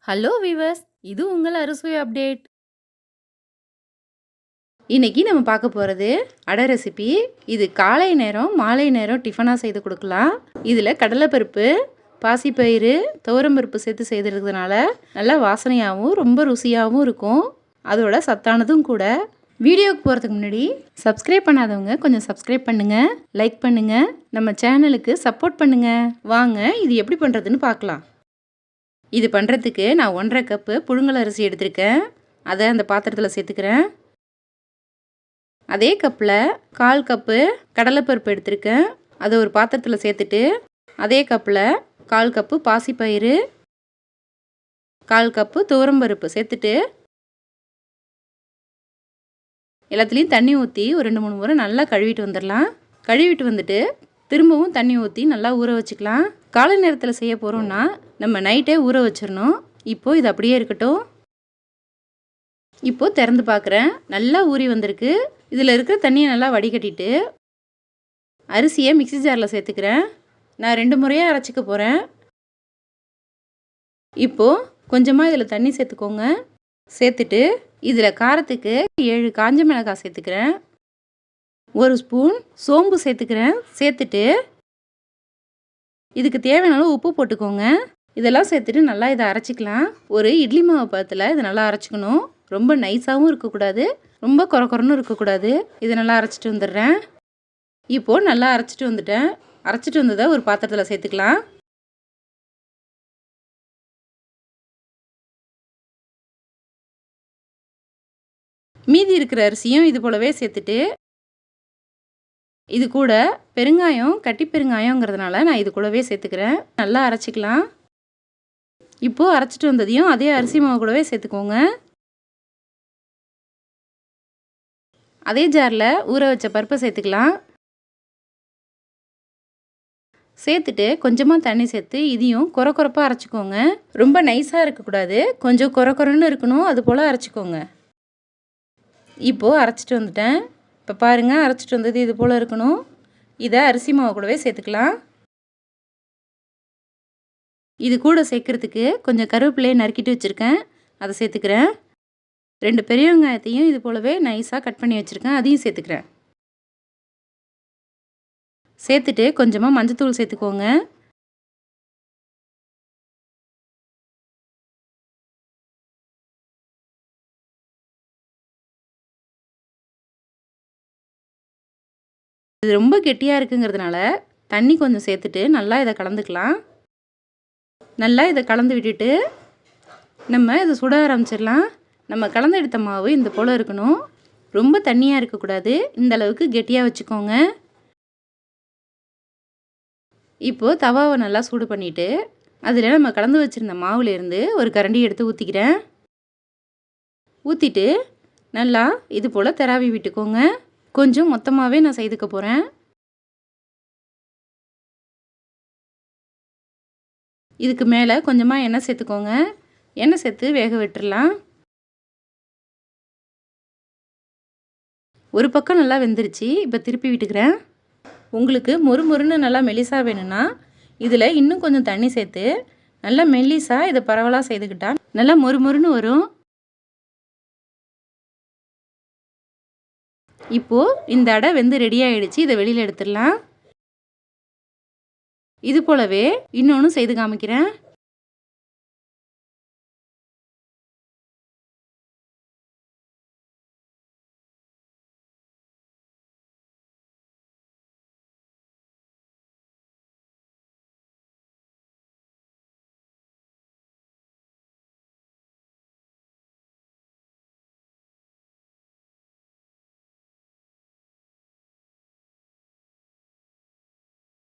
Hello viewers, இது உங்கள் அறுசுவை அப்டேட். இன்னைக்கு நம்ம பார்க்க போகிறது அடை ரெசிபி. இது காலை நேரம் மாலை நேரம் டிஃபனாக செய்து கொடுக்கலாம். இதில் கடலைப்பருப்பு, பாசிப்பயிறு, துவரம்பருப்பு சேர்த்து செய்திருக்கிறதுனால நல்லா வாசனையாகவும் ரொம்ப ருசியாகவும் இருக்கும். அதோட சத்தானதும் கூட. வீடியோவுக்கு போகிறதுக்கு முன்னாடி சப்ஸ்கிரைப் பண்ணாதவங்க கொஞ்சம் சப்ஸ்கிரைப் பண்ணுங்கள், லைக் பண்ணுங்கள், நம்ம சேனலுக்கு சப்போர்ட் பண்ணுங்கள். வாங்க இது எப்படி பண்ணுறதுன்னு பார்க்கலாம். இது பண்ணுறதுக்கு நான் 1.5 கப்பு புழுங்கல் அரிசி எடுத்திருக்கேன். அதை அந்த பாத்திரத்தில் சேர்த்துக்கிறேன். அதே கப்பில் 1/4 கப்பு கடலைப்பருப்பு எடுத்திருக்கேன். அதை ஒரு பாத்திரத்தில் சேர்த்துட்டு அதே கப்பில் 1/4 கப்பு பாசிப்பயிறு, 1/4 கப்பு துவரம்பருப்பு சேர்த்துட்டு எல்லாத்துலேயும் தண்ணி ஊற்றி ஒரு 2-3 முறை நல்லா கழுவிட்டு வந்துடலாம். கழுவிட்டு வந்துட்டு திரும்பவும் தண்ணி ஊற்றி நல்லா ஊற வச்சுக்கலாம். காலை நேரத்தில் செய்ய போகிறோம்னா நம்ம நைட்டே ஊற வச்சிடணும். இப்போது இது அப்படியே இருக்கட்டும். இப்போது திறந்து பார்க்குறேன், நல்லா ஊறி வந்திருக்கு. இதில் இருக்கிற தண்ணியை நல்லா வடிகட்டிட்டு அரிசியை மிக்ஸி ஜாரில் சேர்த்துக்கிறேன். நான் 2 முறையாக அரைச்சிக்க போகிறேன். இப்போது கொஞ்சமாக இதில் தண்ணி சேர்த்துக்கோங்க. சேர்த்துட்டு இதில் காரத்துக்கு 7 காஞ்ச மிளகாய் சேர்த்துக்கிறேன். 1 ஸ்பூன் சோம்பு சேர்த்துக்கிறேன். சேர்த்துட்டு இதுக்கு தேவையான அளவு உப்பு போட்டுக்கோங்க. இதெல்லாம் சேர்த்துட்டு நல்லா இதை அரைச்சிக்கலாம். ஒரு இட்லி மாவு பதத்தில் இதை நல்லா அரைச்சிக்கணும். ரொம்ப நைஸாகவும் இருக்கக்கூடாது, ரொம்ப கொரன்னு இருக்கக்கூடாது. இதை நல்லா அரைச்சிட்டு வந்துடுறேன். இப்போது நல்லா அரைச்சிட்டு வந்துட்டேன். அரைச்சிட்டு வந்ததை ஒரு பாத்திரத்தில் சேர்த்துக்கலாம். மீதி இருக்கிற அரிசியும் இது போலவே சேர்த்துட்டு இது கூட பெருங்காயம், கட்டி பெருங்காயங்கிறதுனால நான் இது கூடவே சேர்த்துக்கிறேன். நல்லா அரைச்சிக்கலாம். இப்போது அரைச்சிட்டு வந்ததையும் அதே அரிசி மாவு கூடவே சேர்த்துக்கோங்க. அதே ஜாரில் ஊற வச்ச பருப்பை சேர்த்துக்கலாம். சேர்த்துட்டு கொஞ்சமாக தண்ணி சேர்த்து இதையும் கொரப்பாக அரைச்சிக்கோங்க. ரொம்ப நைஸாக இருக்கக்கூடாது, கொஞ்சம் கொரன்னு இருக்கணும். அது போல் அரைச்சிக்கோங்க. இப்போது அரைச்சிட்டு வந்துட்டேன். இப்போ பாருங்கள், அரைச்சிட்டு வந்தது இது போல் இருக்கணும். இதை அரிசி மாவு கூடவே சேர்த்துக்கலாம். இது கூட சேர்க்குறதுக்கு கொஞ்சம் கருவேப்பிலையை நறுக்கிட்டு வச்சுருக்கேன், அதை சேர்த்துக்கிறேன். 2 பெரிய வெங்காயத்தையும் இது போலவே நைஸாக கட் பண்ணி வச்சுருக்கேன், அதையும் சேர்த்துக்கிறேன். சேர்த்துட்டு கொஞ்சமாக மஞ்சத்தூள் சேர்த்துக்கோங்க. இது ரொம்ப கெட்டியாக இருக்குங்கிறதுனால தண்ணி கொஞ்சம் சேர்த்துட்டு நல்லா இதை கலந்துக்கலாம். நல்லா இதை கலந்து விட்டுட்டு நம்ம இதை சுட ஆரம்பிச்சிடலாம். நம்ம கலந்து எடுத்த மாவு இந்த போல் இருக்கணும். ரொம்ப தண்ணியாக இருக்கக்கூடாது, இந்த அளவுக்கு கெட்டியாக வச்சுக்கோங்க. இப்போது தவாவை நல்லா சூடு பண்ணிவிட்டு அதில் நம்ம கலந்து வச்சுருந்த மாவுலேருந்து ஒரு கரண்டி எடுத்து ஊற்றிக்கிறேன். ஊற்றிட்டு நல்லா இது போல் தராவி விட்டுக்கோங்க. கொஞ்சம் மொத்தமாகவே நான் செய்துக்க போகிறேன். இதுக்கு மேலே கொஞ்சமாக எண்ணெய் சேர்த்துக்கோங்க. எண்ணெய் சேர்த்து வேக விட்டுடலாம். ஒரு பக்கம் நல்லா வெந்துருச்சு. இப்போ திருப்பி விட்டுக்கிறேன். உங்களுக்கு மொறுன்னு நல்லா மெலிசாக வேணும்னா இதில் இன்னும் கொஞ்சம் தண்ணி சேர்த்து நல்லா மெல்லிசாக இதை பரவலாக செய்துக்கிட்டா நல்லா மொறுன்னு வரும். இப்போது இந்த அடை வெந்து ரெடி ஆகிடுச்சு. இதை வெளியில் எடுத்துடலாம். இது போலவே இன்னொன்று செய்து காமிக்கிறேன்.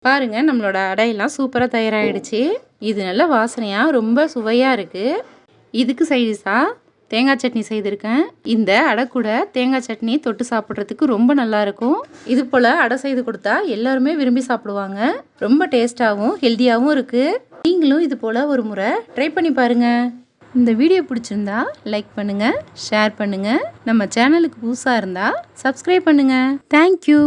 பாருங்கள், நம்மளோட அடையெல்லாம் சூப்பராக தயாராகிடுச்சு. இது நல்ல வாசனையாக ரொம்ப சுவையாக இருக்குது. இதுக்கு சைடிஷாக தேங்காய் சட்னி செய்திருக்கேன். இந்த அடை கூட தேங்காய் சட்னி தொட்டு சாப்பிட்றதுக்கு ரொம்ப நல்லாயிருக்கும். இது போல் அடை செய்து கொடுத்தா எல்லாருமே விரும்பி சாப்பிடுவாங்க. ரொம்ப டேஸ்ட்டாகவும் ஹெல்த்தியாகவும் இருக்குது. நீங்களும் இது போல் ஒரு முறை ட்ரை பண்ணி பாருங்கள். இந்த வீடியோ பிடிச்சிருந்தா லைக் பண்ணுங்கள், ஷேர் பண்ணுங்கள். நம்ம சேனலுக்கு புதுசாக இருந்தால் சப்ஸ்கிரைப் பண்ணுங்கள். தேங்க்யூ.